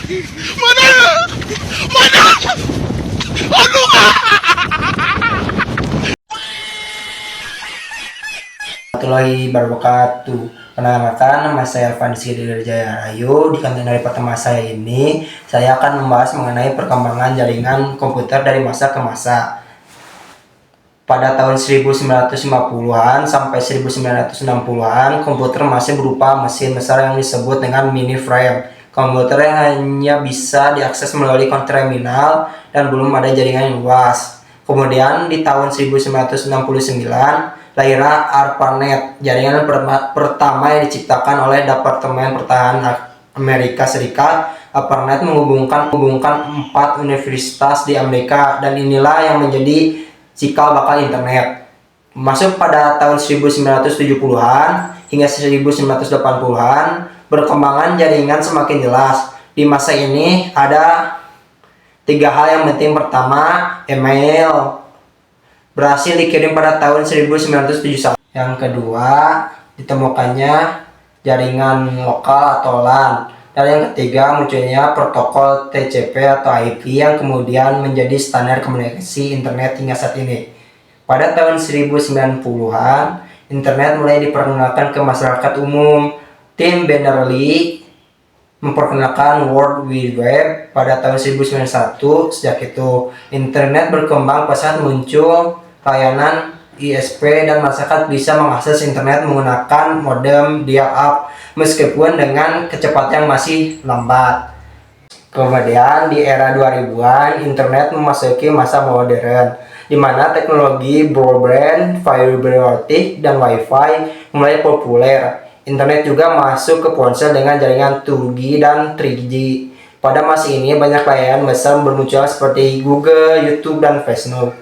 Warahmatullahi wabarakatuh. Perkenalkan, nama saya Alvansi Jaya Rayu. Di konten dari pertama saya ini, saya akan membahas mengenai perkembangan jaringan komputer dari masa ke masa. Pada tahun 1950-an sampai 1960-an, komputer masih berupa mesin besar yang disebut dengan mainframe. Komputer hanya bisa diakses melalui terminal dan belum ada jaringan yang luas. Kemudian di tahun 1969, lahirlah ARPANET, jaringan pertama yang diciptakan oleh Departemen Pertahanan Amerika Serikat. ARPANET menghubungkan 4 universitas di Amerika, dan inilah yang menjadi cikal bakal internet. Masuk pada tahun 1970-an hingga 1980-an, perkembangan jaringan semakin jelas. Di masa ini ada 3 hal yang penting. Pertama, email berhasil dikirim pada tahun 1971. Yang kedua, ditemukannya jaringan lokal atau LAN. Dan yang ketiga, munculnya protokol TCP atau IP yang kemudian menjadi standar komunikasi internet hingga saat ini. Pada tahun 1990-an, internet mulai diperkenalkan ke masyarakat umum. Tim Berners-Lee memperkenalkan World Wide Web pada tahun 1991. Sejak itu, internet berkembang pesat, muncul layanan ISP dan masyarakat bisa mengakses internet menggunakan modem dial-up meskipun dengan kecepatan yang masih lambat. Kemudian di era 2000-an, internet memasuki masa modern, di mana teknologi broadband, fiber optik, dan WiFi mulai populer. Internet juga masuk ke ponsel dengan jaringan 2G dan 3G. Pada masa ini banyak layanan besar bermunculan seperti Google, YouTube, dan Facebook.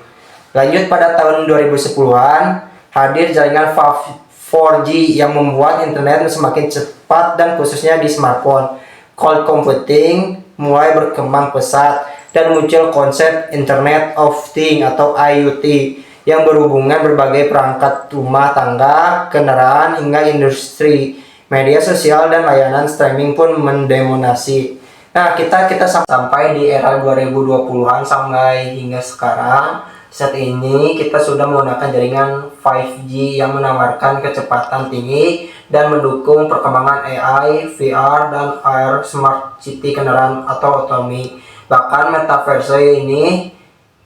Lanjut pada tahun 2010-an, hadir jaringan 4G yang membuat internet semakin cepat, dan khususnya di smartphone. Cloud computing mulai berkembang pesat dan muncul konsep Internet of Things atau IoT yang berhubungan berbagai perangkat rumah tangga, kendaraan, hingga industri. Media sosial dan layanan streaming pun mendominasi. Nah, kita sampai di era 2020-an sampai hingga sekarang. Saat ini kita sudah menggunakan jaringan 5G yang menawarkan kecepatan tinggi dan mendukung perkembangan AI, VR, dan AR, smart city, kendaraan atau otonomi. Bahkan metaverse ini.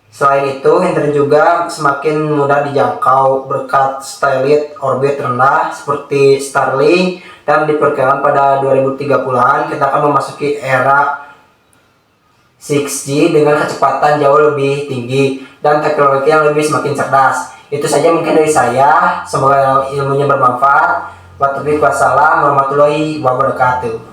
Selain itu, internet juga semakin mudah dijangkau berkat satelit orbit rendah seperti Starlink, dan diperkirakan pada 2030-an kita akan memasuki era 6G dengan kecepatan jauh lebih tinggi dan teknologi yang lebih semakin cerdas. Itu saja mungkin dari saya. Semoga ilmunya bermanfaat. Wassalamualaikum warahmatullahi wabarakatuh.